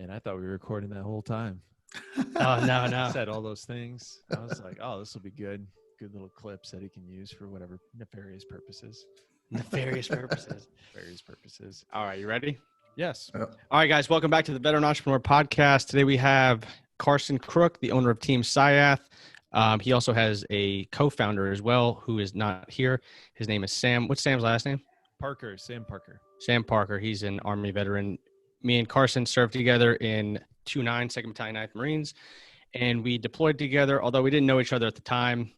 man, I thought we were recording that whole time. Oh, no. Said all those things. I was like, oh, this will be good. Good little clips that he can use for whatever nefarious purposes. Nefarious purposes. Nefarious purposes. All right, you ready? Yes. All right, guys, welcome back to the Veteran Entrepreneur Podcast. Today we have Carson Crook, the owner of Team Sciath. He also has a co-founder as well who is not here. His name is Sam. What's Sam's last name? Parker. Sam Parker. Sam Parker. He's an Army veteran. Me and Carson served together in 2-9, 2nd Battalion, 9th Marines, and we deployed together. Although we didn't know each other at the time,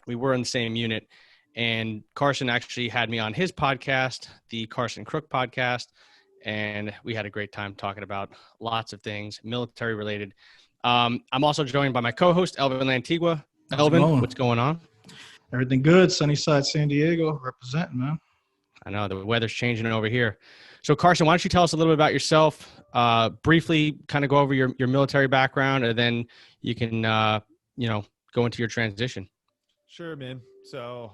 we were in the same unit. And Carson actually had me on his podcast, the Carson Crook podcast, and we had a great time talking about lots of things, military related. I'm also joined by my co-host, Elvin Lantigua. Elvin, what's going on? Everything good. Sunny side San Diego, representing, man. I know the weather's changing over here. So Carson, why don't you tell us a little bit about yourself, briefly kind of go over your military background, and then you can, go into your transition. Sure, man. So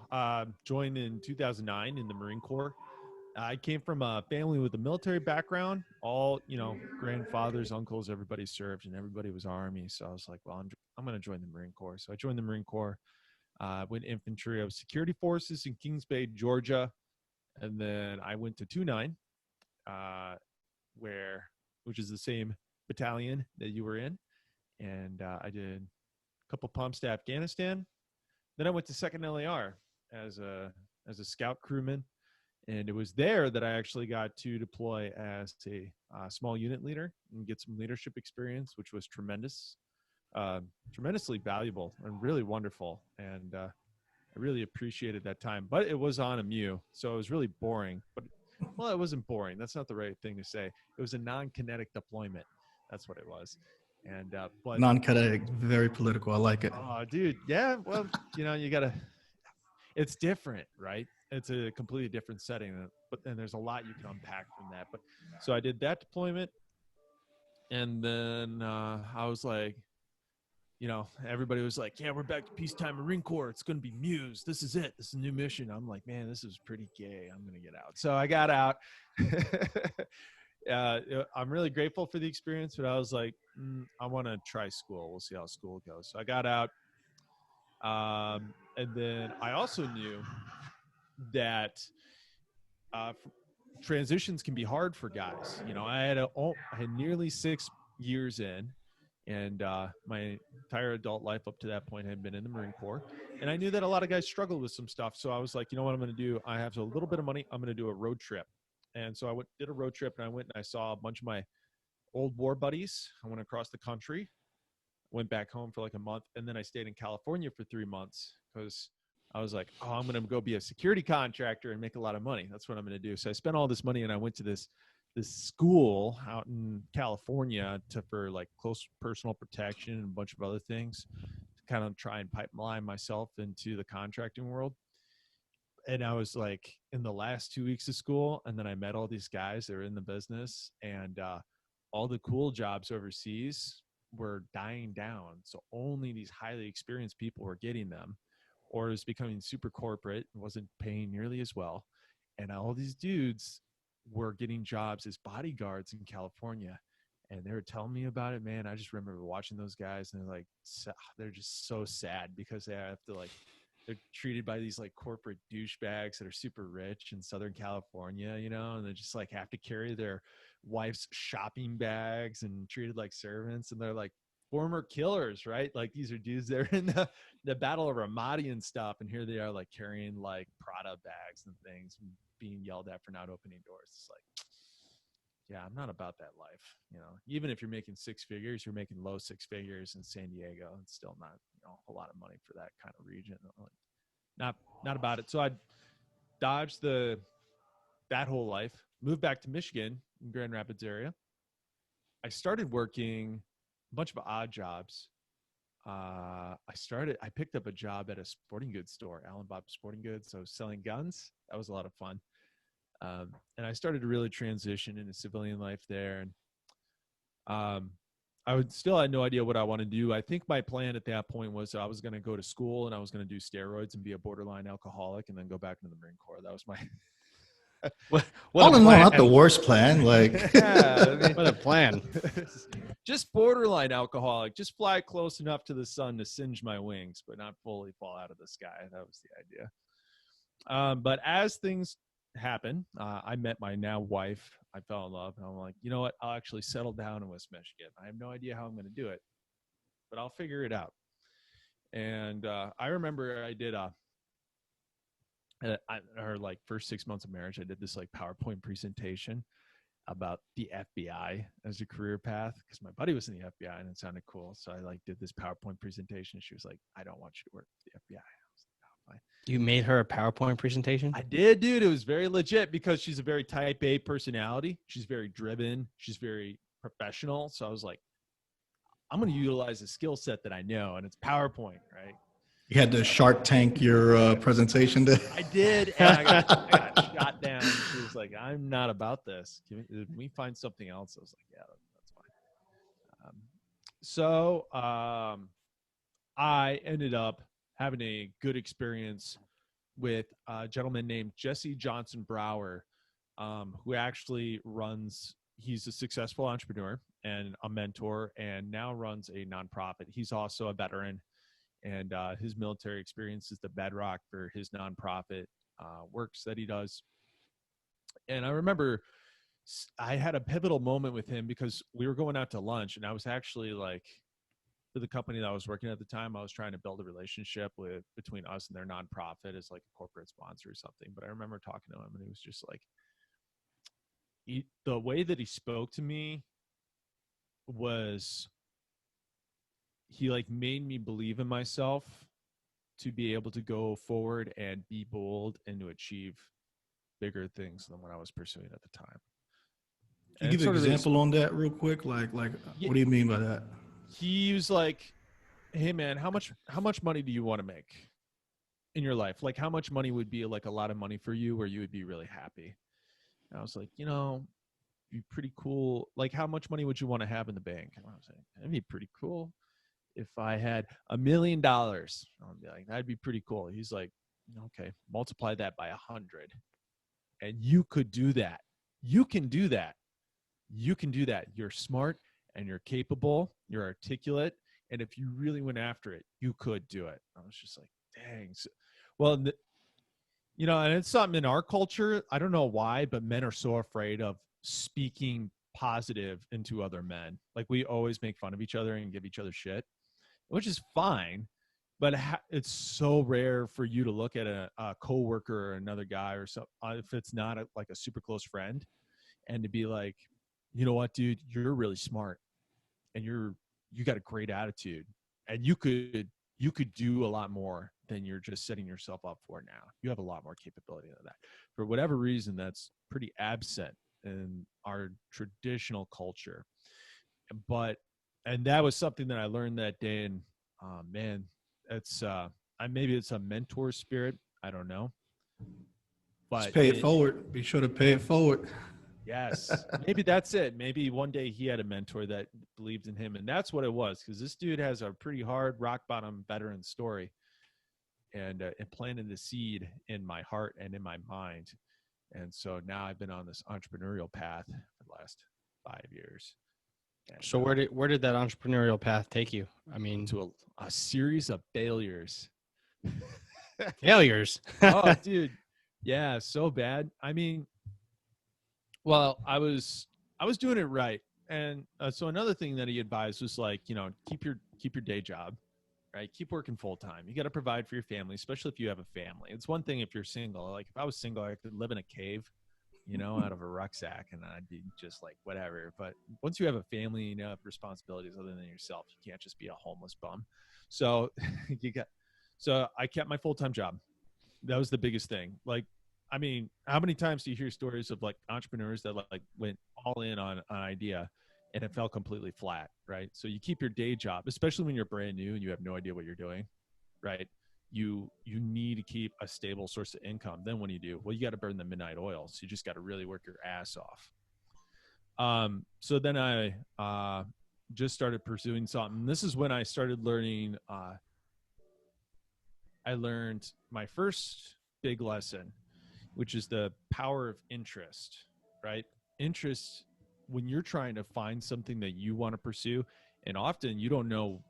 joined in 2009 in the Marine Corps. I came from a family with a military background. All, grandfathers, uncles, everybody served, and everybody was Army. So I was like, well, I'm going to join the Marine Corps. So I joined the Marine Corps, went infantry. I was security forces in Kings Bay, Georgia. And then I went to 2-9, which is the same battalion that you were in. And I did a couple pumps to Afghanistan. Then I went to 2nd LAR as a scout crewman. And it was there that I actually got to deploy as a small unit leader and get some leadership experience, which was tremendously valuable and really wonderful. And I really appreciated that time, but it was on a MEU, so it was really boring. But, well, it wasn't boring. That's not the right thing to say. It was a non-kinetic deployment. That's what it was. And but Non-kinetic, very political. I like it. Oh, dude, yeah. Well, you gotta. It's different, right? It's a completely different setting, but then there's a lot you can unpack from that. But so I did that deployment, and then I was like, everybody was like, yeah, we're back to peacetime Marine Corps. It's going to be MEUs. This is it. This is a new mission. I'm like, man, this is pretty gay. I'm going to get out. So I got out. I'm really grateful for the experience, but I was like, I want to try school. We'll see how school goes. So I got out. And then I also knew that transitions can be hard for guys. I had nearly 6 years in. And my entire adult life up to that point had been in the Marine Corps. And I knew that a lot of guys struggled with some stuff. So I was like, you know what I'm going to do? I have a little bit of money. I'm going to do a road trip. And so I did a road trip, and I went and I saw a bunch of my old war buddies. I went across the country, went back home for like a month. And then I stayed in California for 3 months because I was like, oh, I'm going to go be a security contractor and make a lot of money. That's what I'm going to do. So I spent all this money, and I went to this school out in California for like close personal protection and a bunch of other things to kind of try and pipeline myself into the contracting world. And I was like in the last 2 weeks of school, and then I met all these guys that were in the business, and all the cool jobs overseas were dying down. So only these highly experienced people were getting them, or it was becoming super corporate and wasn't paying nearly as well. And all these dudes were getting jobs as bodyguards in California, and they were telling me about it, man. I just remember watching those guys, and they're just so sad because they have to they're treated by these like corporate douchebags that are super rich in Southern California, and they just like have to carry their wife's shopping bags and treated like servants. And they're like former killers, right? Like these are dudes that are in the Battle of Ramadi and stuff. And here they are like carrying like Prada bags and things and being yelled at for not opening doors. It's like, yeah, I'm not about that life. Even if you're making 6 figures, you're making low 6 figures in San Diego. It's still not, a lot of money for that kind of region. Not about it. So I dodged that whole life, moved back to Michigan in Grand Rapids area. I started working a bunch of odd jobs. I picked up a job at a sporting goods store, Allen Bob Sporting Goods. So I was selling guns. That was a lot of fun. And I started to really transition into civilian life there. And I had no idea what I want to do. I think my plan at that point was I was going to go to school and I was going to do steroids and be a borderline alcoholic and then go back into the Marine Corps. That was What All a in all, plan. not the worst plan. Like, Yeah, I mean, What a plan. just borderline alcoholic. Just fly close enough to the sun to singe my wings, but not fully fall out of the sky. That was the idea. But as things happen, I met my now wife. I fell in love, and I'm like, you know what? I'll actually settle down in West Michigan. I have no idea how I'm going to do it, but I'll figure it out. And I remember I did her like first 6 months of marriage. I did this like PowerPoint presentation about the FBI as a career path because my buddy was in the FBI and it sounded cool. So I like did this PowerPoint presentation. She was like, "I don't want you to work for the FBI." I was like, "Oh, fine." You made her a PowerPoint presentation? I did, dude. It was very legit because she's a very type A personality. She's very driven. She's very professional. So I was like, I'm going to utilize a skill set that I know, and it's PowerPoint, right? you had to Shark Tank your presentation. I did, and I got shot down. She was like, "I'm not about this. Can we find something else?" I was like, "Yeah, that's fine." I ended up having a good experience with a gentleman named Jesse Johnson Brower, who actually runs. He's a successful entrepreneur and a mentor, and now runs a nonprofit. He's also a veteran. And his military experience is the bedrock for his nonprofit works that he does. And I remember I had a pivotal moment with him because we were going out to lunch, and I was actually like, for the company that I was working at the time, I was trying to build a relationship between us and their nonprofit as like a corporate sponsor or something. But I remember talking to him, and he was just like, the way that he spoke to me was, he like made me believe in myself to be able to go forward and be bold and to achieve bigger things than what I was pursuing at the time. Can you give an example on that real quick? Like, Yeah. What do you mean by that? He was like, "Hey man, how much money do you want to make in your life? Like how much money would be like a lot of money for you where you would be really happy?" And I was like, be pretty cool. Like how much money would you want to have in the bank? And I was like, that'd be pretty cool. If I had $1 million, I'd be like, that'd be pretty cool. He's like, okay, multiply that by 100. And you could do that. You can do that. You can do that. You're smart and you're capable. You're articulate. And if you really went after it, you could do it. I was just like, dang. Well, and it's something in our culture. I don't know why, but men are so afraid of speaking positive into other men. Like we always make fun of each other and give each other shit, which is fine, but it's so rare for you to look at a coworker or another guy or something, if it's not like a super close friend, and to be like, you know what, dude, you're really smart and you got a great attitude and you could do a lot more than you're just setting yourself up for now. You have a lot more capability than that. For whatever reason, that's pretty absent in our traditional culture. And that was something that I learned that day. And man, it's maybe it's a mentor spirit. I don't know. But Just pay it forward. Be sure to pay it forward. Yes, maybe that's it. Maybe one day he had a mentor that believed in him, and that's what it was. Because this dude has a pretty hard rock bottom veteran story, and it planted the seed in my heart and in my mind. And so now I've been on this entrepreneurial path for the last 5 years. And, So where did that entrepreneurial path take you? I mean, to a series of failures. failures. Oh, dude, yeah, so bad. I mean, well, I was doing it right, and so another thing that he advised was like, keep your day job, right? Keep working full time. You got to provide for your family, especially if you have a family. It's one thing if you're single. Like if I was single, I could live in a cave, out of a rucksack, and I'd be just like whatever. But once you have a family, you have responsibilities other than yourself. You can't just be a homeless bum. So so I kept my full time job. That was the biggest thing. Like, I mean, how many times do you hear stories of like entrepreneurs that like went all in on an idea and it fell completely flat, right? So you keep your day job, especially when you're brand new and you have no idea what you're doing, right? You need to keep a stable source of income. Then what do? Well, you got to burn the midnight oil. So you just got to really work your ass off. So then I just started pursuing something. This is when I started learning. I learned my first big lesson. which is the power of interest, right? Interest, when you're trying to find something that you want to pursue, and often you don't know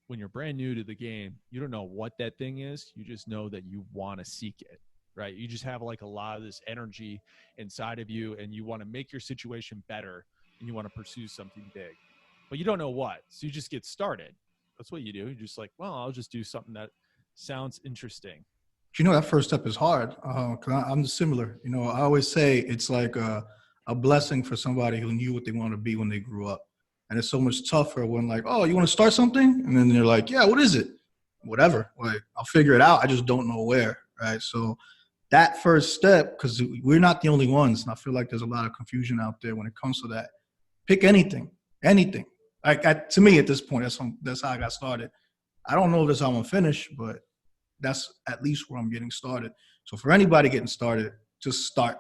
when you're brand new to the game, you don't know what that thing is. You just know that you want to seek it, right? You just have like a lot of this energy inside of you, and you want to make your situation better, and you want to pursue something big, but you don't know what. So you just get started. That's what you do. You're just like, well, I'll just do something that sounds interesting. That first step is hard. I'm similar. I always say it's like a blessing for somebody who knew what they wanted to be when they grew up. And it's so much tougher when like, oh, you want to start something? And then they're like, yeah, what is it? Whatever. Like, I'll figure it out. I just don't know where. Right. So that first step, because we're not the only ones. And I feel like there's a lot of confusion out there when it comes to that. Pick anything. Like to me at this point, that's how I got started. I don't know if that's how I'm gonna finish, but that's at least where I'm getting started. So for anybody getting started, just start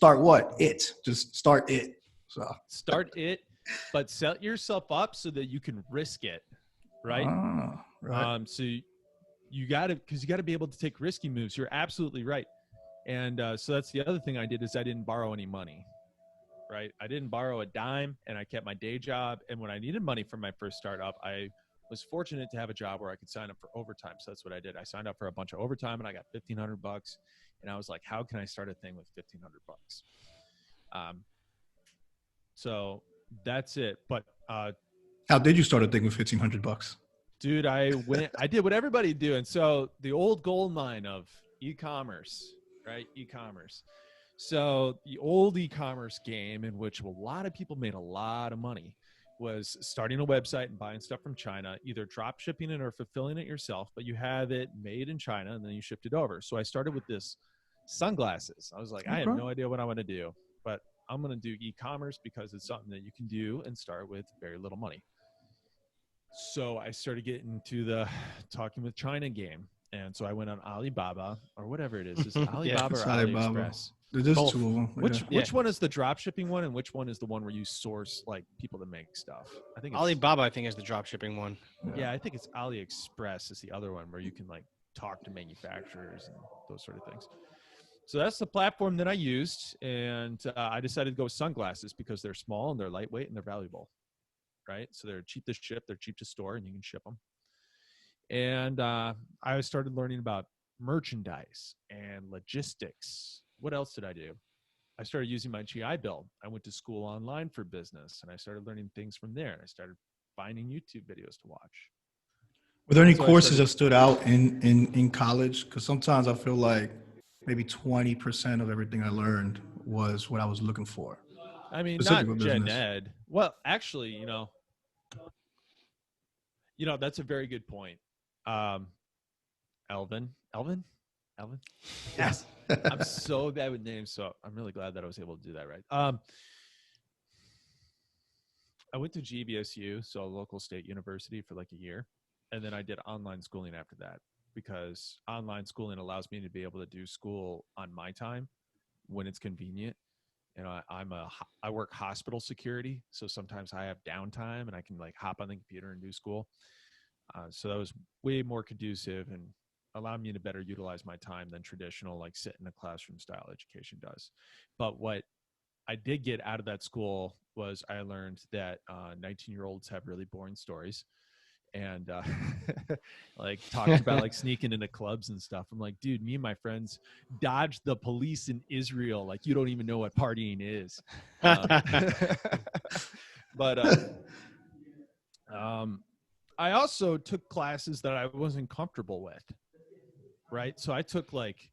what? Just start it. So start it, but set yourself up so that you can risk it, right? Right. So you got to be able to take risky moves. You're absolutely right. And so that's the other thing I did is I didn't borrow any money, right? I didn't borrow a dime, and I kept my day job. And when I needed money for my first startup, I was fortunate to have a job where I could sign up for overtime. So that's what I did. I signed up for a bunch of overtime, and I got $1,500. And I was like, how can I start a thing with $1,500? So that's it. But how did you start a thing with $1,500? Dude, I did what everybody do. And so the old gold mine of e-commerce, right? E-commerce. So the old e-commerce game in which a lot of people made a lot of money was starting a website and buying stuff from China, either drop shipping it or fulfilling it yourself, but you have it made in China and then you shipped it over. So I started with this sunglasses. I was like, I have no idea what I want to do, but I'm going to do e-commerce because it's something that you can do and start with very little money. So I started getting into the talking with China game. And so I went on Alibaba or whatever it is. Is it Alibaba or AliExpress? There's two of them. Which one is the drop shipping one, and which one is the one where you source like people to make stuff? I think it's, Alibaba, I think, is the drop shipping one. Yeah, I think it's AliExpress is the other one where you can like talk to manufacturers and those sort of things. So that's the platform that I used, and I decided to go with sunglasses because they're small and they're lightweight and they're valuable, right? So they're cheap to ship, they're cheap to store, and you can ship them. And I started learning about merchandise and logistics. What else did I do? I started using my GI Bill. I went to school online for business, and I started learning things from there. I started finding YouTube videos to watch. Were there any courses that stood out in college? Because sometimes I feel like maybe 20% of everything I learned was what I was looking for. I mean, not gen ed. Well, actually, that's a very good point. Elvin. Yes. I'm so bad with names, so I'm really glad that I was able to do that right. I went to GBSU, so a local state university, for like a year, and then I did online schooling after that because online schooling allows me to be able to do school on my time when it's convenient. I work hospital security, so sometimes I have downtime and I can like hop on the computer and do school. So that was way more conducive and allowed me to better utilize my time than traditional like sit in a classroom style education does. But what I did get out of that school was I learned that 19-year-olds have really boring stories. And like talking about like sneaking into clubs and stuff. I'm like, dude, me and my friends dodged the police in Israel. Like, you don't even know what partying is. But I also took classes that I wasn't comfortable with. Right. So I took like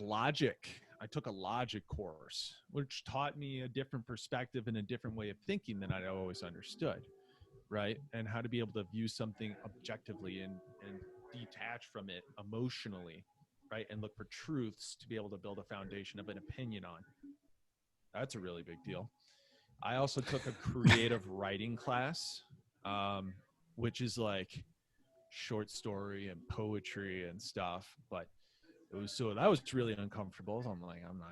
logic. I took a logic course, which taught me a different perspective and a different way of thinking than I always understood. Right. And how to be able to view something objectively and detach from it emotionally. Right. And look for truths to be able to build a foundation of an opinion on. That's a really big deal. I also took a creative writing class, which is like short story and poetry and stuff. But that was really uncomfortable. So I'm like, I don't know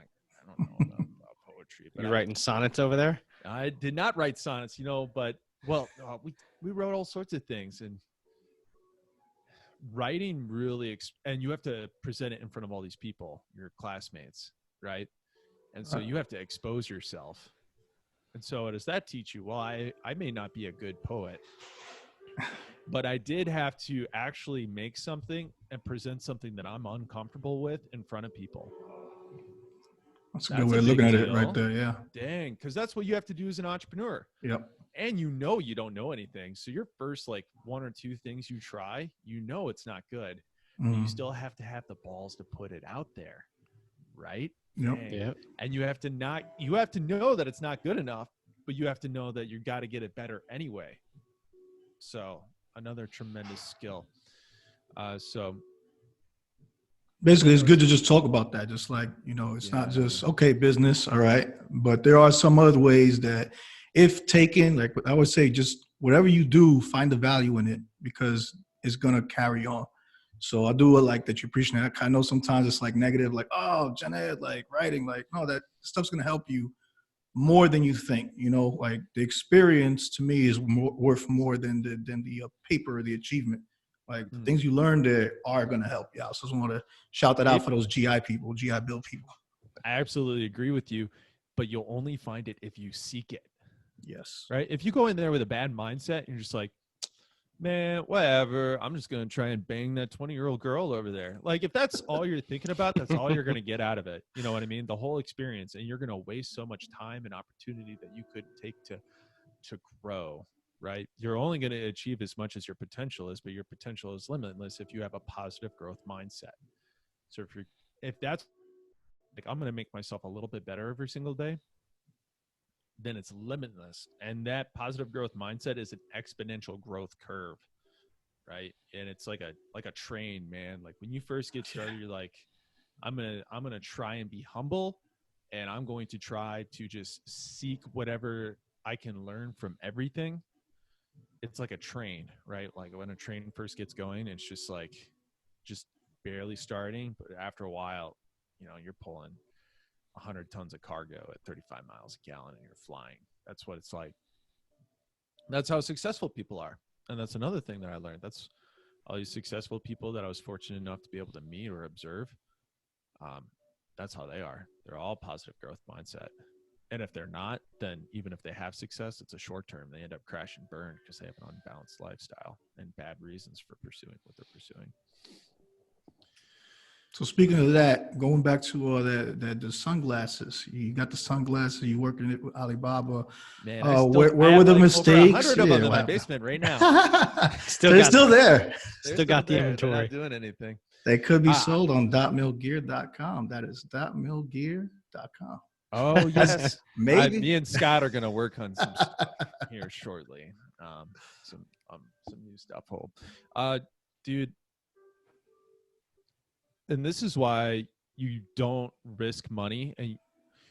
about poetry. But you're writing sonnets over there? I did not write sonnets, but. Well, we wrote all sorts of things, and writing really, and you have to present it in front of all these people, your classmates, right? And so you have to expose yourself. And so what does that teach you? Well, I may not be a good poet, but I did have to actually make something and present something that I'm uncomfortable with in front of people. That's a good way of looking at it right deal. there. Yeah. Dang, because that's what you have to do as an entrepreneur. Yep. And you don't know anything. So your first like one or two things you try, it's not good. But you still have to have the balls to put it out there. Right? Yep. And you have to know that it's not good enough, but you have to know that you got to get it better anyway. So another tremendous skill. So basically, it's good to just talk about that. Just like, it's not just, okay, business. All right. But there are some other ways that if taken, like I would say, just whatever you do, find the value in it because it's going to carry on. So I do like that you're preaching that. I know sometimes it's like negative, like, oh, gen ed, like writing, like, no, that stuff's going to help you more than you think. Like the experience to me is worth more than the paper or the achievement. Like the things you learn there are going to help you out. So I just want to shout that out for those GI people, GI Bill people. I absolutely agree with you, but you'll only find it if you seek it. Yes. Right? If you go in there with a bad mindset, you're just like, man, whatever. I'm just going to try and bang that 20-year-old girl over there. Like if that's all you're thinking about, that's all you're going to get out of it. You know what I mean? The whole experience. And you're going to waste so much time and opportunity that you could take to grow, right? You're only going to achieve as much as your potential is, but your potential is limitless if you have a positive growth mindset. So if that's like, I'm going to make myself a little bit better every single day, then it's limitless. And that positive growth mindset is an exponential growth curve, right? And it's like a train, man. Like when you first get started, you're like, I'm going to try and be humble, and I'm going to try to just seek whatever I can learn from everything. It's like a train, right? Like when a train first gets going, it's just barely starting, but after a while, you're pulling 100 tons of cargo at 35 miles a gallon and you're flying. That's what it's like. That's how successful people are. And that's another thing that I learned. That's all these successful people that I was fortunate enough to be able to meet or observe. That's how they are. They're all positive growth mindset. And if they're not, then even if they have success, it's a short term. They end up crash and burn because they have an unbalanced lifestyle and bad reasons for pursuing what they're pursuing. So speaking of that, going back to the sunglasses, you got the sunglasses. You working it with Alibaba. Man, where were the mistakes? Over 100 of them in my basement right now. They're still there. Still got the inventory. They're not doing anything. They could be sold on .millgear.com. That is .millgear.com. Oh yes, maybe. Me and Scott are gonna work on some stuff here shortly. Some new stuff. Dude. And this is why you don't risk money. And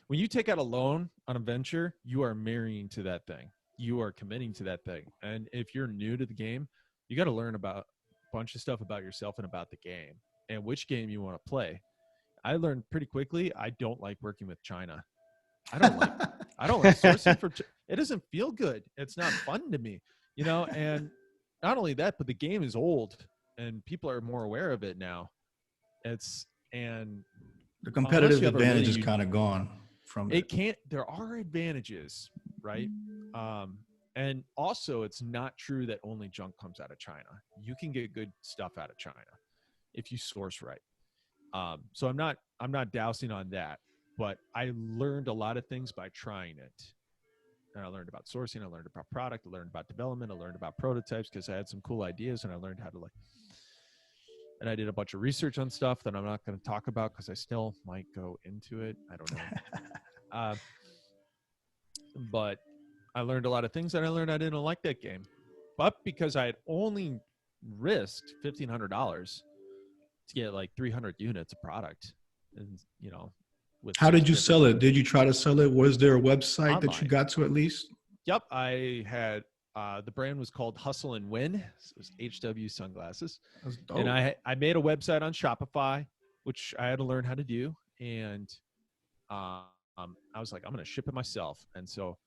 when you take out a loan on a venture, you are marrying to that thing. You are committing to that thing. And if you're new to the game, you got to learn about a bunch of stuff about yourself and about the game and which game you want to play. I learned pretty quickly, I don't like working with China. I don't like sourcing for, it doesn't feel good. It's not fun to me, and not only that, but the game is old and people are more aware of it now. And the competitive advantage is kind of gone from it. There are advantages, right? And also it's not true that only junk comes out of China. You can get good stuff out of China if you source right. So I'm not dousing on that, but I learned a lot of things by trying it. And I learned about sourcing, I learned about product, I learned about development, I learned about prototypes because I had some cool ideas and I learned how to and I did a bunch of research on stuff that I'm not going to talk about because I still might go into it. I don't know. But I learned a lot of things, and I learned I didn't like that game. But because I had only risked $1,500 to get like 300 units of product, and how did you sell it? Did you try to sell it? Was there a website online that you got to at least? Yep, I had. The brand was called Hustle and Win. So it was HW sunglasses. And I made a website on Shopify, which I had to learn how to do. And I was like, I'm going to ship it myself. And so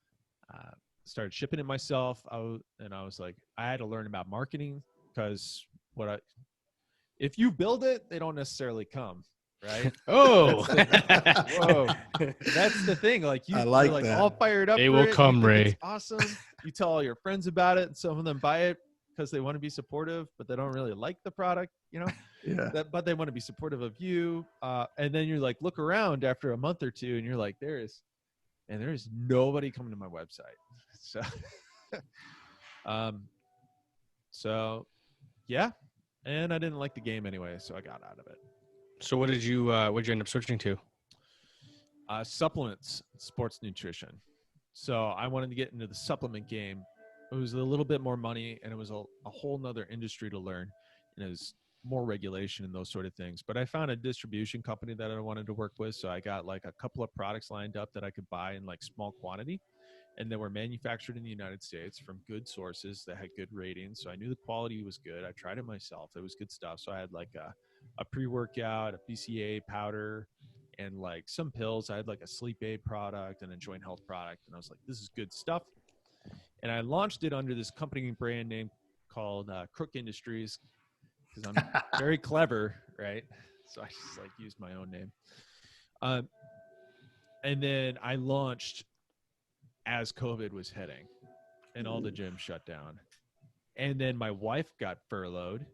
started shipping it myself. I was like, I had to learn about marketing because If you build it, they don't necessarily come, right? Oh, Whoa. That's the thing. Like I you're like like that. all fired up They for will it. come, You think Ray. it's awesome. You tell all your friends about it, and some of them buy it because they want to be supportive, but they don't really like the product, Yeah. but they want to be supportive of you. And then you're like, look around after a month or two, and you're like, there is nobody coming to my website. So, so yeah. And I didn't like the game anyway, so I got out of it. So what did you end up switching to? Supplements, sports nutrition. So I wanted to get into the supplement game. It was a little bit more money, and it was a whole nother industry to learn. And it was more regulation and those sort of things. But I found a distribution company that I wanted to work with. So I got like a couple of products lined up that I could buy in like small quantity. And they were manufactured in the United States from good sources that had good ratings. So I knew the quality was good. I tried it myself. It was good stuff. So I had like a pre-workout, a BCA powder, and like some pills. I had like a sleep aid product and a joint health product. And I was like, this is good stuff. And I launched it under this company brand name called Crook Industries because I'm very clever, right? So I just like used my own name. And then I launched as COVID was hitting and all the gyms shut down. And then my wife got furloughed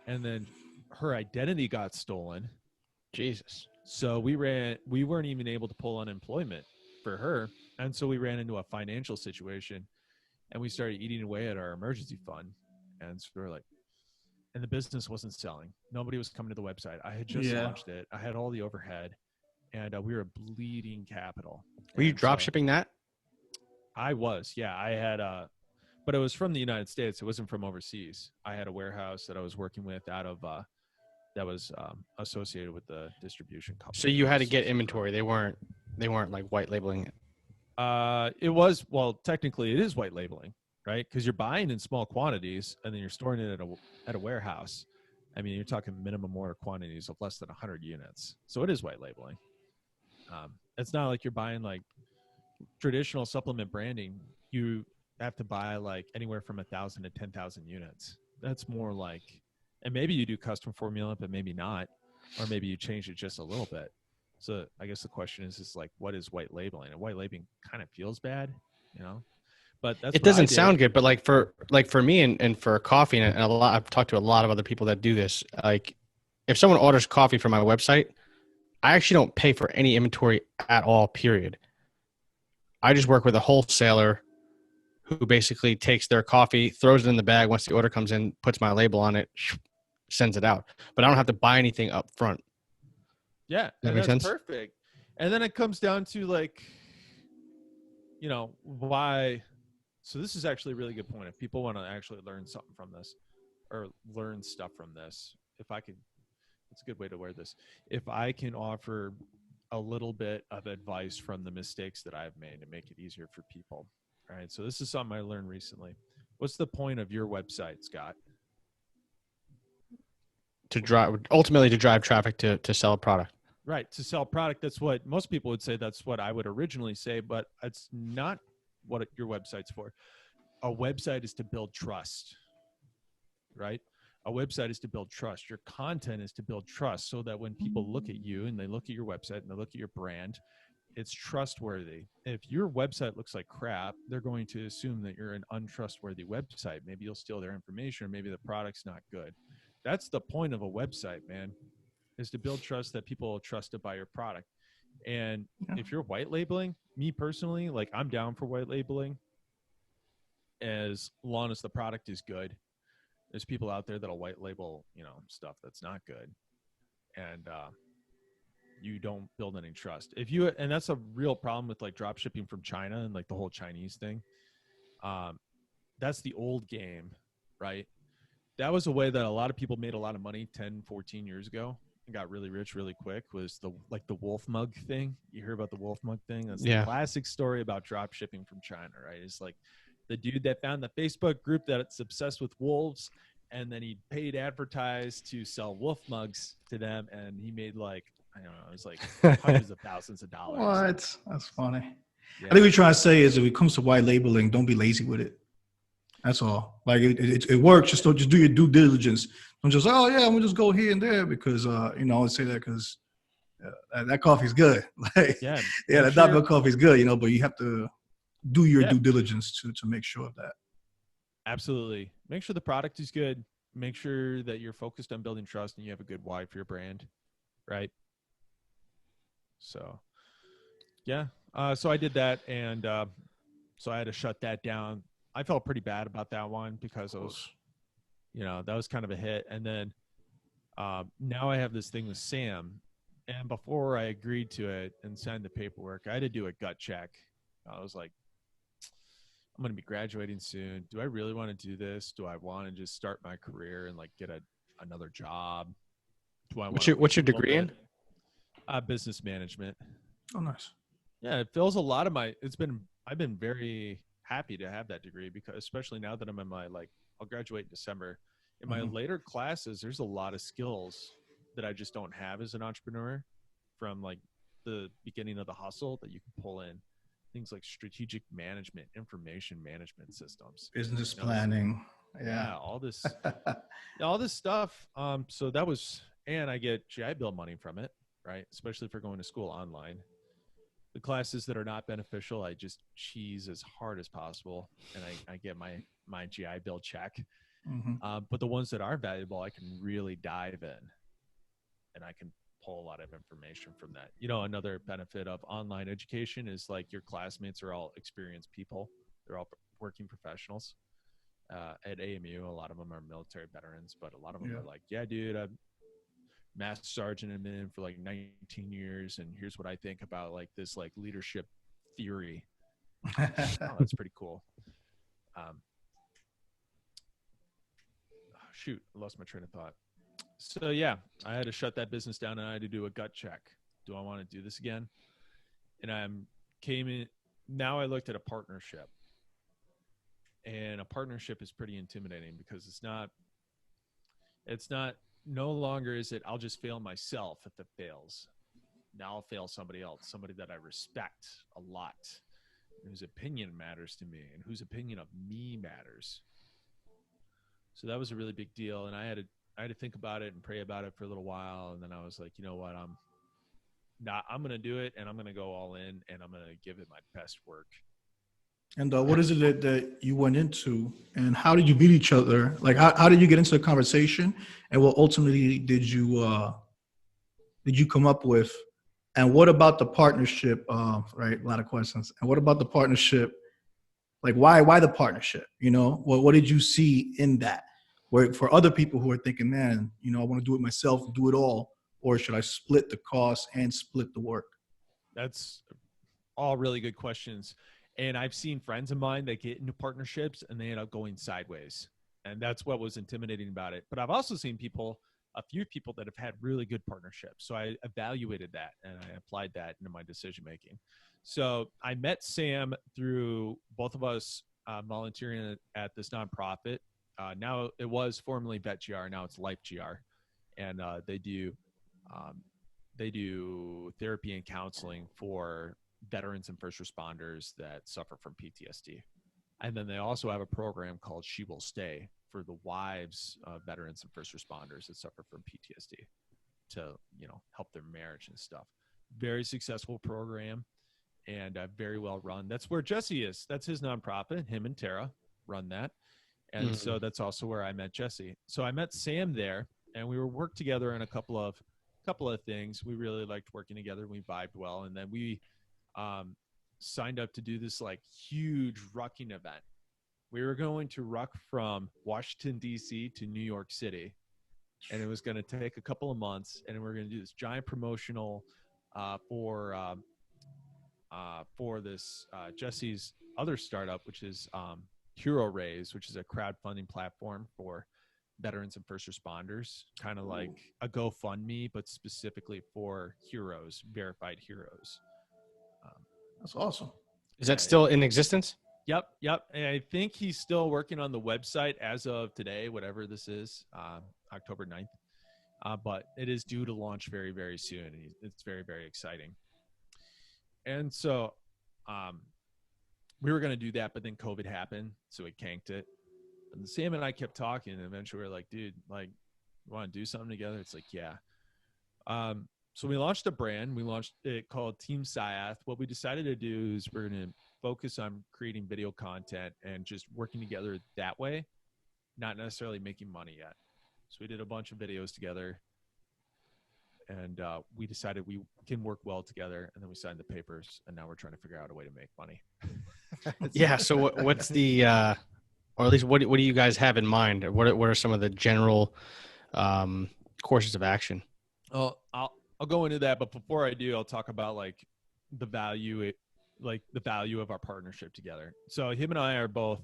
and then her identity got stolen. Jesus. So we weren't even able to pull unemployment for her. And so we ran into a financial situation and we started eating away at our emergency fund. And so we were like, and the business wasn't selling. Nobody was coming to the website. I had just launched it. I had all the overhead and we were bleeding capital. Were you drop shipping that? I was, yeah. I had but it was from the United States. It wasn't from overseas. I had a warehouse that I was working with out of that was associated with the distribution company. So you had to get inventory. They weren't like white labeling it. It was, well, technically it is white labeling, right? Because you're buying in small quantities and then you're storing it at a warehouse. I mean, you're talking minimum order quantities of less than 100 units. So it is white labeling. It's not like you're buying like traditional supplement branding. You have to buy like anywhere from 1,000 to 10,000 units. That's more like, and maybe you do custom formula, but maybe not, or maybe you change it just a little bit. So I guess the question is like, what is white labeling? And white labeling kind of feels bad, but that's, it doesn't sound good. But like for me and for coffee and a lot, I've talked to a lot of other people that do this. Like if someone orders coffee from my website, I actually don't pay for any inventory at all, period. I just work with a wholesaler who basically takes their coffee, throws it in the bag. Once the order comes in, puts my label on it, sends it out. But I don't have to buy anything up front. Yeah, that and makes that's sense. Perfect. And then it comes down to like, why. So this is actually a really good point. If people want to actually learn something from this or learn stuff from this, if I could, it's a good way to word this. If I can offer a little bit of advice from the mistakes that I've made to make it easier for people. All right. So this is something I learned recently. What's the point of your website, Scott? Ultimately to drive traffic to sell a product. Right. To sell a product. That's what most people would say. That's what I would originally say, but it's not what your website's for. A website is to build trust, right? A website is to build trust. Your content is to build trust so that when people look at you and they look at your website and they look at your brand, it's trustworthy. If your website looks like crap, they're going to assume that you're an untrustworthy website. Maybe you'll steal their information or maybe the product's not good. That's the point of a website, man, is to build trust that people will trust to buy your product. And if you're white labeling, me personally, like I'm down for white labeling as long as the product is good. There's people out there that'll white label, stuff that's not good. And you don't build any trust. And that's a real problem with like drop shipping from China and like the whole Chinese thing. That's the old game, right? That was a way that a lot of people made a lot of money 10, 14 years ago and got really rich really quick, was the wolf mug thing. You hear about the wolf mug thing? That's the classic story about drop shipping from China, right? It's like the dude that found the Facebook group that's obsessed with wolves, and then he paid advertise to sell wolf mugs to them, and he made like, I don't know, it was like hundreds of thousands of dollars. What? That's funny. Yeah. I think what we're trying to say is if it comes to white labeling, don't be lazy with it. That's all. Like it works. Just do your due diligence. I'm just, oh yeah, I'm gonna just go here and there because you know, I would say that because that coffee's good. Like, Yeah, yeah, make that Dot sure. Milk coffee's good, you know, but you have to do your Yeah, due diligence to make sure of that. absolutely. Make sure the product is good. Make sure that you're focused on building trust and you have a good why for your brand, right? So yeah, so I did that, and so I had to shut that down. I felt pretty bad about that one because Of I was, course. that was kind of a hit. And then now I have this thing with Sam, and before I agreed to it and signed the paperwork, I had to do a gut check. I was like, I'm going to be graduating soon. Do I really want to do this? Do I want to just start my career and like get another job? Do I want to wait What's a your little degree bit? in? Business management. Oh, nice. Yeah, it fills a lot of my. I've been very happy to have that degree because, especially now that I'm in my like, I'll graduate in December. In my Mhm. later classes, there's a lot of skills that I just don't have as an entrepreneur from like the beginning of the hustle that you can pull in. Things like strategic management, information management systems. Business You know, it's, planning. Yeah. yeah, all this stuff. So that was, and I get GI Bill money from it, right? Especially for going to school online. The classes that are not beneficial, I just cheese as hard as possible, and I get my GI Bill check. Mhm. But the ones that are valuable, I can really dive in, and I can pull a lot of information from that. Another benefit of online education is like your classmates are all experienced people. They're all working professionals. At AMU, a lot of them are military veterans, but a lot of them Yeah. are like, yeah, dude, I'm master sergeant and been in for like 19 years, and here's what I think about like this like leadership theory. Oh, that's pretty cool. Um, Shoot, I lost my train of thought. So yeah, I had to shut that business down, and I had to do a gut check. Do I want to do this again? And came in. Now I looked at a partnership, and a partnership is pretty intimidating because it's not no longer is it I'll just fail myself if it fails. Now I'll fail somebody else, somebody that I respect a lot, whose opinion matters to me, and whose opinion of me matters. So that was a really big deal, and I had to think about it and pray about it for a little while, and then I was like, you know what, I'm gonna do it, and I'm gonna go all in, and I'm gonna give it my best work. And what is it that you went into, and how did you meet each other? Like, how did you get into the conversation, and what ultimately did you come up with? And what about the partnership? Right, a lot of questions. And what about the partnership? Like, why the partnership? You know, what did you see in that? Where for other people who are thinking, man, you know, I want to do it myself, do it all, or should I split the cost and split the work? That's all really good questions. And I've seen friends of mine that get into partnerships and they end up going sideways. And that's what was intimidating about it. But I've also seen a few people that have had really good partnerships. So I evaluated that and I applied that into my decision making. So I met Sam through both of us volunteering at this nonprofit. Now it was formerly VetGR, now it's LifeGR, and um, they do therapy and counseling for veterans and first responders that suffer from PTSD. And then they also have a program called She Will Stay for the wives of veterans and first responders that suffer from PTSD to, help their marriage and stuff. Very successful program and very well run. That's where Jesse is. That's his nonprofit. Him and Tara run that. And so that's also where I met Jesse. So I met Sam there, and we were worked together on a couple of things. We really liked working together. We vibed well, and then we signed up to do this like huge rucking event. We were going to ruck from Washington D.C. to New York City, and it was going to take a couple of months. And we're going to do this giant promotional for this Jesse's other startup, which is Hero Raise, which is a crowdfunding platform for veterans and first responders, kind of like a GoFundMe, but specifically for heroes, verified heroes. That's awesome. Is that still in existence? Yep. And I think he's still working on the website as of today, whatever this is, October 9th. But it is due to launch very, very soon. And it's very, very exciting. And so we were going to do that, but then COVID happened. So we canked it. And Sam and I kept talking, and eventually we were like, dude, like, You want to do something together? It's like, yeah. So we launched a brand. We launched it called Team Sciath. What we decided to do is we're going to focus on creating video content and just working together that way, not necessarily making money yet. So we did a bunch of videos together, and we decided we can work well together, and then we signed the papers, and now we're trying to figure out a way to make money. Yeah. So what's the, or at least what do you guys have in mind? What are some of the general courses of action? Well, I'll go into that, but before I do, I'll talk about like the value of our partnership together. So him and I are both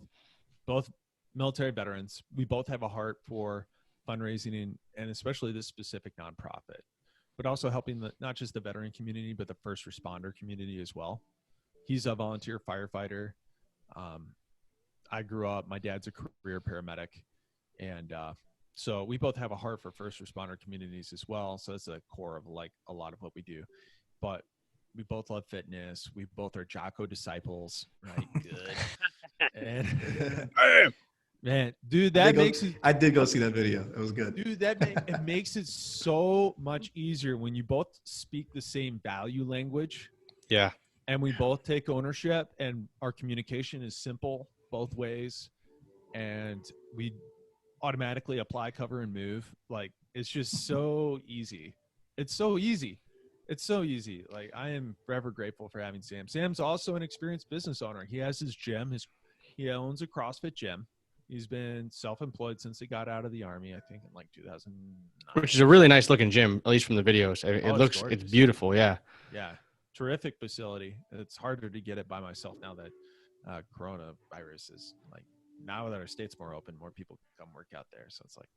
military veterans. We both have a heart for fundraising and especially this specific nonprofit, but also helping not just the veteran community, but the first responder community as well. He's a volunteer firefighter. I grew up, my dad's a career paramedic, and so we both have a heart for first responder communities as well. So that's a core of like a lot of what we do. But we both love fitness. We both are Jocko disciples, right? Good. And man, dude, I did go see that video. It was good. Dude, it makes it so much easier when you both speak the same value language. Yeah. And we both take ownership, and our communication is simple both ways. And we automatically apply, cover, and move. Like, it's just so easy. It's so easy. It's so easy. Like, I am forever grateful for having Sam. Sam's also an experienced business owner. He has his gym. He owns a CrossFit gym. He's been self-employed since he got out of the Army, I think in like 2009. Which is a really nice looking gym, at least from the videos. It's beautiful. Yeah. Yeah. Terrific facility. It's harder to get it by myself now that coronavirus is like, now that our state's more open, more people can come work out there. So it's like,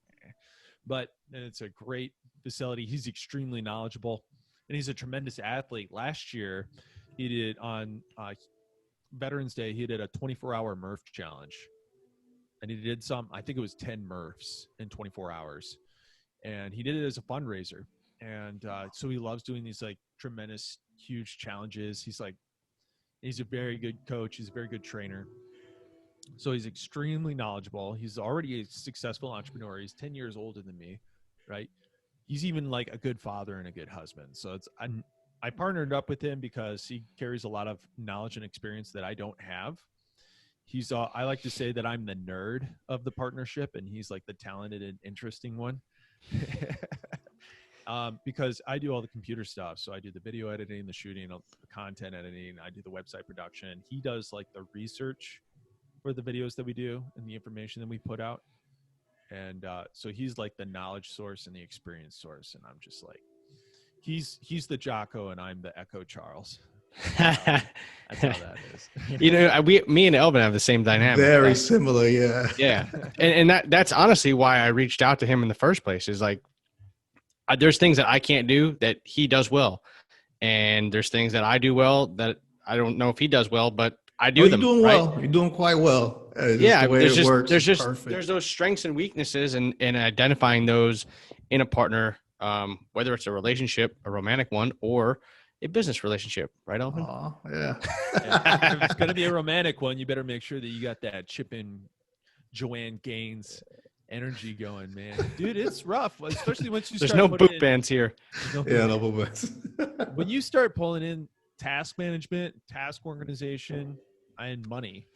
but it's a great facility. He's extremely knowledgeable, and he's a tremendous athlete. Last year, he did on Veterans Day, he did a 24-hour Murph challenge, and he did I think it was 10 Murphs in 24 hours, and he did it as a fundraiser. And so he loves doing these like tremendous, huge challenges. He's a very good coach. He's a very good trainer. So he's extremely knowledgeable. He's already a successful entrepreneur. He's 10 years older than me, right? He's even like a good father and a good husband. So I partnered up with him because he carries a lot of knowledge and experience that I don't have. I like to say that I'm the nerd of the partnership, and he's like the talented and interesting one. Because I do all the computer stuff. So I do the video editing, the shooting, the content editing. I do the website production. He does like the research for the videos that we do and the information that we put out. And so he's like the knowledge source and the experience source. And I'm just like, he's the Jocko and I'm the Echo Charles. That's how that is. You know, me and Elvin have the same dynamic. Very similar. Yeah. Yeah. And that's honestly why I reached out to him in the first place, is like, there's things that I can't do that he does well. And there's things that I do well that I don't know if he does well, but I do them. You're doing right? well. You're doing quite well. Yeah. There's those strengths and weaknesses, and identifying those in a partner, whether it's a relationship, a romantic one, or a business relationship. Right, Elvin? Oh, yeah. If it's going to be a romantic one, you better make sure that you got that Chippin' Joanne Gaines energy going, man. Dude, it's rough, especially once you There's start no boot bands here. No boot bands. When you start pulling in task management, task organization, and money,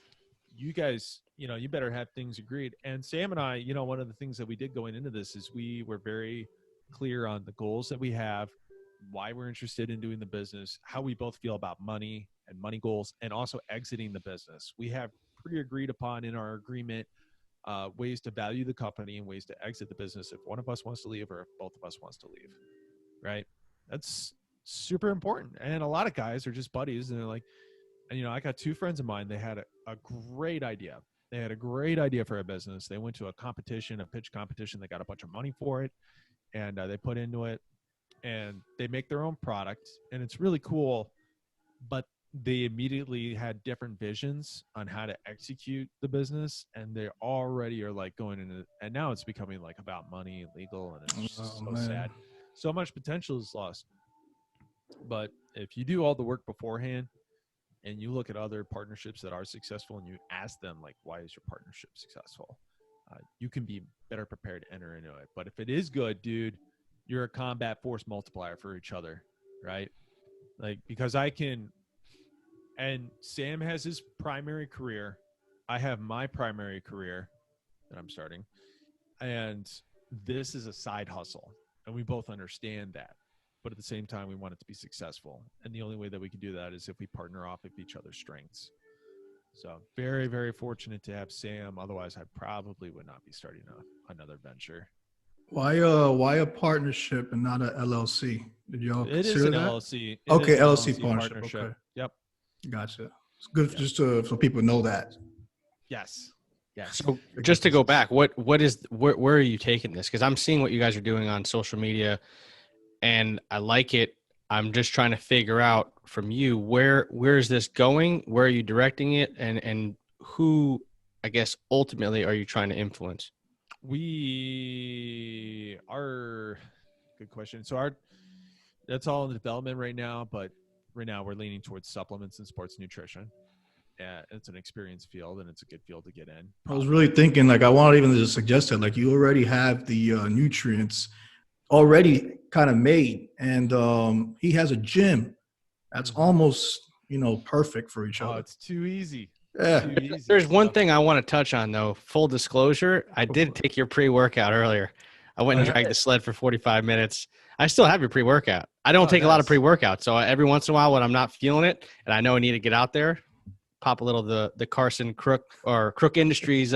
you guys, you better have things agreed. And Sam and I, one of the things that we did going into this is we were very clear on the goals that we have, why we're interested in doing the business, how we both feel about money and money goals, and also exiting the business. We have pretty agreed upon in our agreement ways to value the company and ways to exit the business if one of us wants to leave or if both of us wants to leave, right? That's super important. And a lot of guys are just buddies, and they're like, and I got two friends of mine. They had a great idea. They had a great idea for a business. They went to a pitch competition. They got a bunch of money for it, and they put into it, and they make their own product, and it's really cool. But they immediately had different visions on how to execute the business, and they already are like going into, and now it's becoming like about money and legal, and it's just sad. So much potential is lost. But if you do all the work beforehand and you look at other partnerships that are successful and you ask them like, why is your partnership successful? you can be better prepared to enter into it. But if it is good, dude, you're a combat force multiplier for each other, right? Like, because and Sam has his primary career. I have my primary career that I'm starting. And this is a side hustle. And we both understand that. But at the same time, we want it to be successful. And the only way that we can do that is if we partner off of each other's strengths. So very, very fortunate to have Sam. Otherwise, I probably would not be starting another venture. Why a partnership and not a LLC? Did y'all It consider is an that? LLC. Okay, It is an LLC partnership. Okay. Yep. Gotcha. It's good just so people know that. Yes. Yes. So just to go back, where are you taking this? Because I'm seeing what you guys are doing on social media, and I like it. I'm just trying to figure out from you where is this going? Where are you directing it? And who, I guess, ultimately are you trying to influence? We are good question. So that's all in development right now, but right now we're leaning towards supplements and sports nutrition. Yeah, it's an experienced field and it's a good field to get in. I was really thinking, like, I wanted even to suggest that, like, you already have the nutrients already kind of made, and he has a gym that's almost, perfect for each other. It's too easy. Yeah. Too easy. There's one thing I want to touch on, though. Full disclosure, I did take your pre-workout earlier. I went and dragged the sled for 45 minutes. I still have your pre-workout. I don't take a lot of pre-workout, so every once in a while when I'm not feeling it and I know I need to get out there, pop a little the Carson Crook or Crook Industries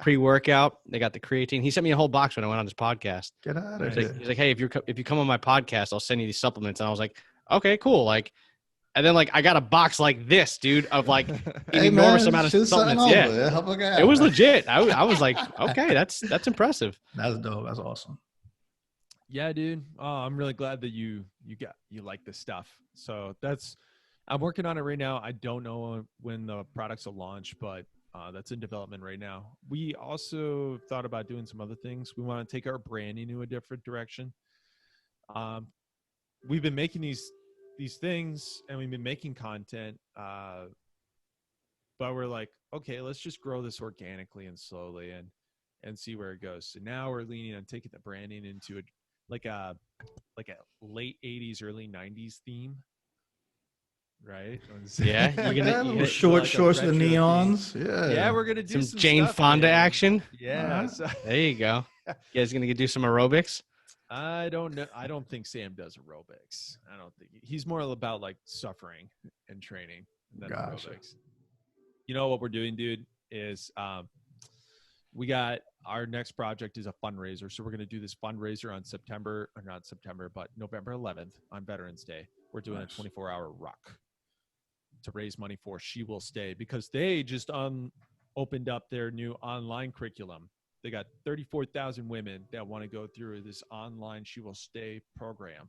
pre-workout. They got the creatine. He sent me a whole box when I went on this podcast. Get out of here. He's like, hey, if you come on my podcast, I'll send you these supplements. And I was like, okay, cool. Like, and then like I got a box like this, dude, of like an enormous amount of supplements. Yeah, it was legit. I was like, okay, that's impressive. That's dope. That's awesome. Yeah, dude. Oh, I'm really glad that you like this stuff. So I'm working on it right now. I don't know when the products will launch, but that's in development right now. We also thought about doing some other things. We want to take our branding in a different direction. We've been making these things and we've been making content, but we're like, okay, let's just grow this organically and slowly and see where it goes. So now we're leaning on taking the branding into like a late 80s, early 90s theme. Right? Yeah, you're gonna shorts with neons. Yeah, we're gonna do some Jane stuff, Fonda man. action. Yeah, there you go. You guys gonna do some aerobics? I don't know. I don't think Sam does aerobics. I don't think he's more about like suffering and training than aerobics. You know what we're doing, dude, is we got our next project is a fundraiser. So we're going to do this fundraiser on November 11th on Veterans Day. We're doing a 24-hour ruck to raise money for She Will Stay, because they just opened up their new online curriculum. They got 34,000 women that want to go through this online She Will Stay program.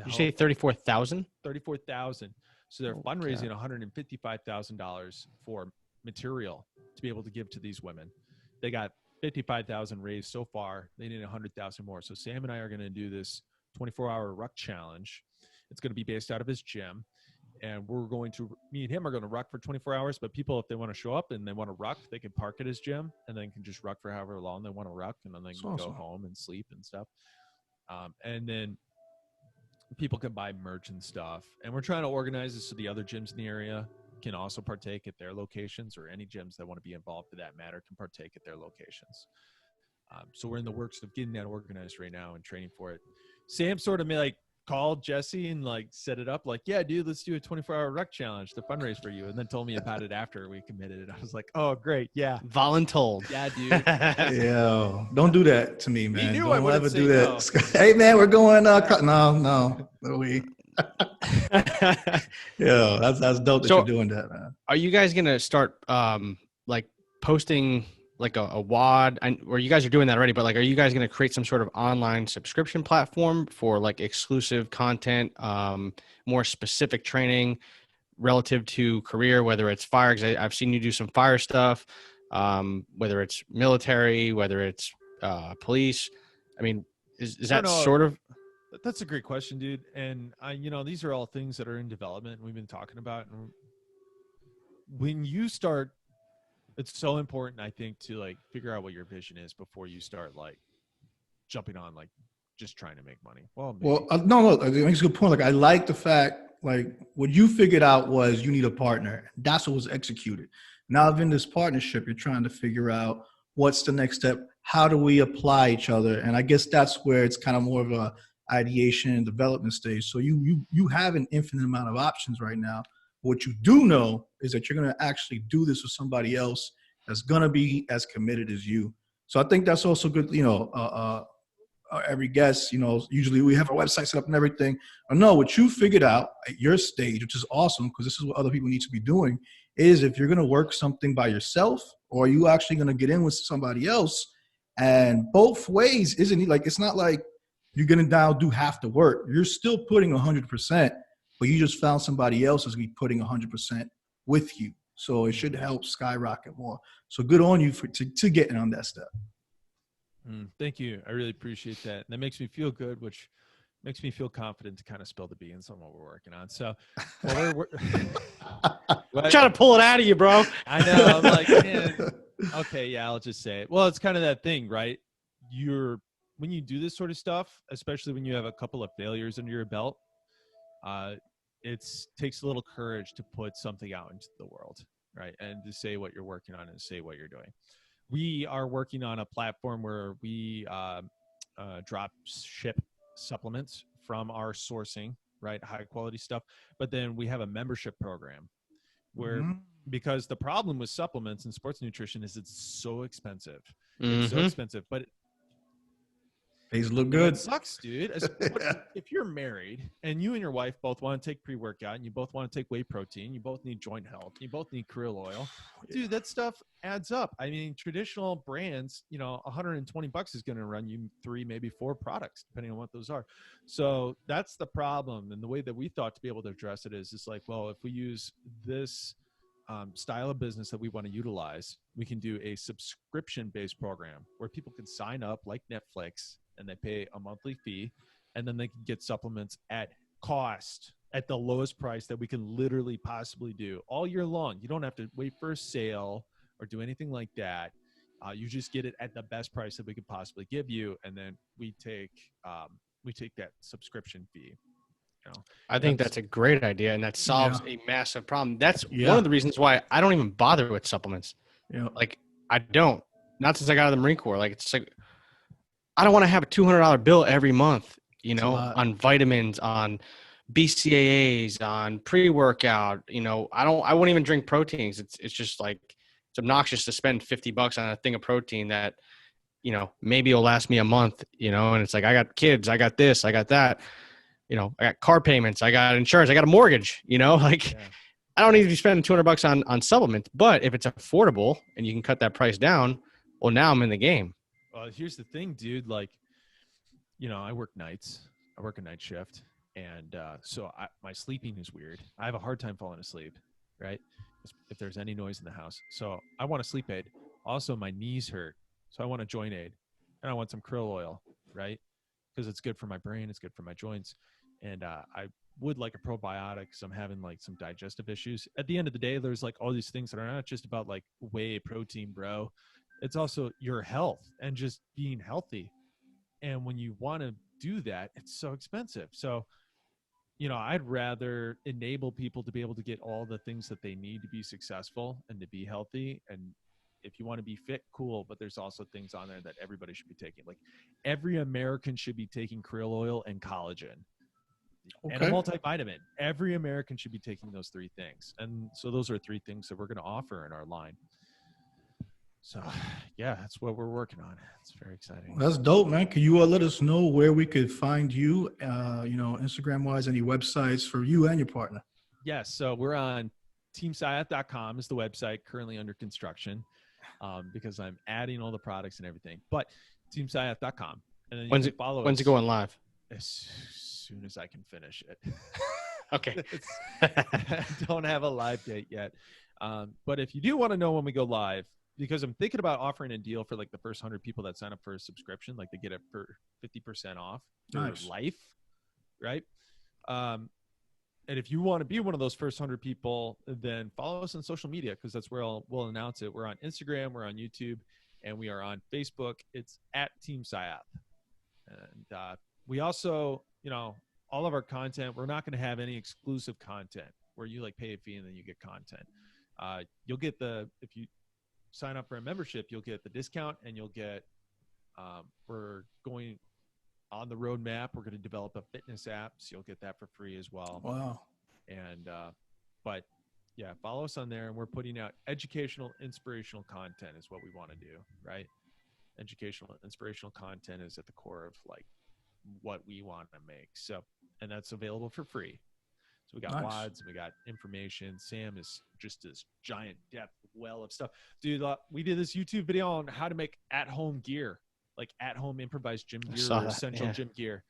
You say 34,000? 34,000. So they're fundraising $155,000 for material to be able to give to these women. They got 55,000 raised so far. They need 100,000 more. So Sam and I are going to do this 24-hour ruck challenge. It's going to be based out of his gym. And me and him are going to ruck for 24 hours. But people, if they want to show up and they want to ruck, they can park at his gym and then can just ruck for however long they want to ruck. And then they can go home and sleep and stuff. And then people can buy merch and stuff. And we're trying to organize this so the other gyms in the area can also partake at their locations, or any gyms that want to be involved for that matter can partake at their locations. So we're in the works of getting that organized right now and training for it. Sam sort of called Jesse and set it up yeah, dude, let's do a 24-hour ruck challenge to fundraise for you, and then told me about it after we committed. I was like, oh, great. Yeah. Voluntold. Yeah, dude. Yeah. Don't do that to me, man. He knew Don't I wouldn't ever say do that. No. Hey, man, we're going. No. Yeah, that's dope that you're doing that, man. Are you guys going to start posting a WOD, or you guys are doing that already, but are you guys going to create some sort of online subscription platform for exclusive content, more specific training relative to career, whether it's fire, because I've seen you do some fire stuff, whether it's military, whether it's police. I mean, is that sort of? That's a great question, dude. And these are all things that are in development and we've been talking about. And when you start it's so important, I think, to like figure out what your vision is before you start like jumping on like just trying to make money. Well, maybe. Well, no, it makes a good point. Like, I like the fact, like, what you figured out was you need a partner. That's what was executed. Now, in this partnership, you're trying to figure out what's the next step. How do we apply each other? And I guess that's where it's kind of more of a ideation and development stage. So you have an infinite amount of options right now. What you do know is that you're going to actually do this with somebody else that's going to be as committed as you. So I think that's also good. Every guest, usually we have a website set up and everything. Or no, what you figured out at your stage, which is awesome, because this is what other people need to be doing, is if you're going to work something by yourself, or are you actually going to get in with somebody else, and both ways isn't like, it's not like you're going to now do half the work. You're still putting 100%, but you just found somebody else is going to be putting 100% with you. So it should help skyrocket more. So good on you to getting on that step. Thank you. I really appreciate that. And that makes me feel good, which makes me feel confident to kind of spill the beans on what we're working on. So we're I'm trying to pull it out of you, bro. I know. I'm like, man, okay, yeah, I'll just say it. Well, it's kind of that thing, right? When you do this sort of stuff, especially when you have a couple of failures under your belt, it takes a little courage to put something out into the world, right? And to say what you're working on and say what you're doing. We are working on a platform where we drop ship supplements from our sourcing, right? High quality stuff. But then we have a membership program where, because the problem with supplements and sports nutrition is it's so expensive. It's so expensive, but these look good. It sucks, dude. If you're married and you and your wife both want to take pre-workout and you both want to take whey protein, you both need joint health, you both need krill oil, dude, that stuff adds up. I mean, traditional brands, $120 is going to run you 3, maybe 4 products, depending on what those are. So that's the problem. And the way that we thought to be able to address it is like, well, if we use this style of business that we want to utilize, we can do a subscription-based program where people can sign up like Netflix, and they pay a monthly fee, and then they can get supplements at cost, at the lowest price that we can literally possibly do all year long. You don't have to wait for a sale or do anything like that. You just get it at the best price that we could possibly give you, and then we take that subscription fee. I think that's a great idea, and that solves a massive problem. That's one of the reasons why I don't even bother with supplements. Like, I don't. Not since I got out of the Marine Corps. Like, it's like, I don't want to have a $200 bill every month, on vitamins, on BCAAs, on pre-workout. I won't even drink proteins. It's just like, it's obnoxious to spend $50 on a thing of protein that, maybe it'll last me a month, and it's like, I got kids, I got this, I got that, I got car payments, I got insurance, I got a mortgage, I don't need to be spending $200 on supplements. But if it's affordable and you can cut that price down, well, now I'm in the game. Here's the thing, dude. Like, I work nights. I work a night shift. And so my sleeping is weird. I have a hard time falling asleep, right? If there's any noise in the house. So I want a sleep aid. Also, my knees hurt. So I want a joint aid. And I want some krill oil, right? Because it's good for my brain. It's good for my joints. And I would like a probiotic because I'm having like some digestive issues. At the end of the day, there's like all these things that are not just about like whey protein, bro. It's also your health and just being healthy. And when you want to do that, it's so expensive. So, I'd rather enable people to be able to get all the things that they need to be successful and to be healthy. And if you want to be fit, cool. But there's also things on there that everybody should be taking. Like, every American should be taking krill oil and collagen and a multivitamin. Every American should be taking those 3 things. And so those are 3 things that we're going to offer in our line. So, that's what we're working on. It's very exciting. That's dope, man. Can you let us know where we could find you, Instagram-wise, any websites for you and your partner? Yes. So we're on teamsciath.com is the website, currently under construction, because I'm adding all the products and everything. But teamsciath.com. And then you can follow us. When's it going live? As soon as I can finish it. Okay. I don't have a live date yet. But if you do want to know when we go live, because I'm thinking about offering a deal for like the first 100 people that sign up for a subscription, like they get it for 50% off for life, right? And if you want to be one of those first 100 people, then follow us on social media, because that's where we'll announce it. We're on Instagram, we're on YouTube, and we are on Facebook. It's at Team Sciath. And we also, all of our content, we're not going to have any exclusive content where you like pay a fee and then you get content. You'll get if you sign up for a membership, you'll get the discount, and you'll get, we're going on the roadmap. We're going to develop a fitness app, so you'll get that for free as well. Wow. And, but yeah, follow us on there, and we're putting out educational, inspirational content is what we want to do, right? Educational, inspirational content is at the core of like what we want to make. So, and that's available for free. So we got WODs, we got information. Sam is just this giant depth well of stuff. Dude, we did this YouTube video on how to make at-home gear, like at-home improvised gym gear or essential gym gear.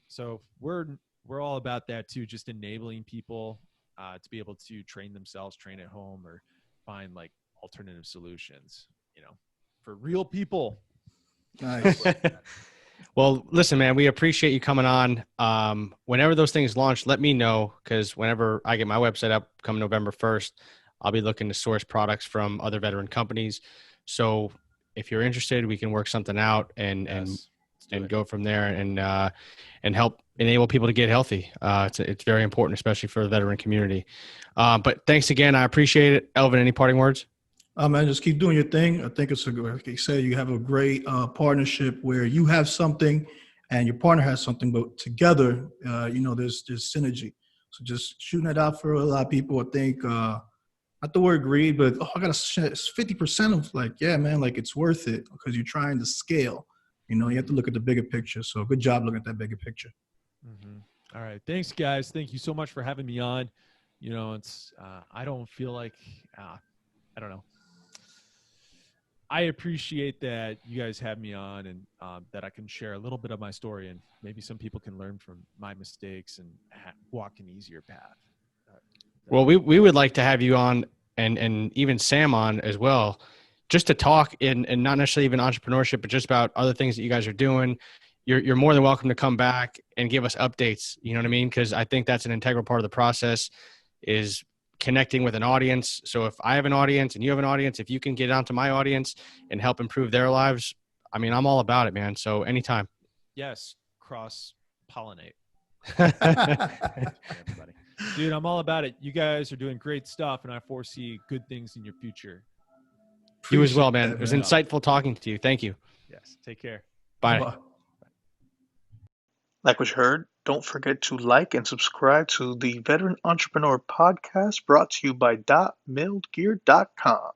So we're all about that too, just enabling people to be able to train themselves, train at home, or find like alternative solutions, for real people. Nice. Well, listen, man, we appreciate you coming on. Whenever those things launch, let me know, because whenever I get my website up come November 1st, I'll be looking to source products from other veteran companies. So if you're interested, we can work something out and go from there and help enable people to get healthy. It's very important, especially for the veteran community. But thanks again. I appreciate it. Elvin, any parting words? Man, just keep doing your thing. I think it's like you said, you have a great partnership where you have something and your partner has something, but together, there's synergy. So just shooting it out for a lot of people. I think, not the word greed, but I got to 50% of like, yeah, man, like it's worth it because you're trying to scale. You have to look at the bigger picture. So good job looking at that bigger picture. Mm-hmm. All right. Thanks, guys. Thank you so much for having me on. It's, I don't feel like, I don't know. I appreciate that you guys have me on, and that I can share a little bit of my story, and maybe some people can learn from my mistakes and walk an easier path. Well, we would like to have you on, and even Sam on as well, just to talk and not necessarily even entrepreneurship, but just about other things that you guys are doing. You're more than welcome to come back and give us updates. You know what I mean? Because I think that's an integral part of the process, is connecting with an audience. So if I have an audience and you have an audience, if you can get onto my audience and help improve their lives, I mean, I'm all about it, man. So anytime. Yes. Cross-pollinate. Everybody. Dude, I'm all about it. You guys are doing great stuff, and I foresee good things in your future. You as well, man. It was insightful talking to you. Thank you. Yes. Take care. Bye. Bye. Like what you heard, don't forget to like and subscribe to the Veteran Entrepreneur Podcast, brought to you by .milledgear.com.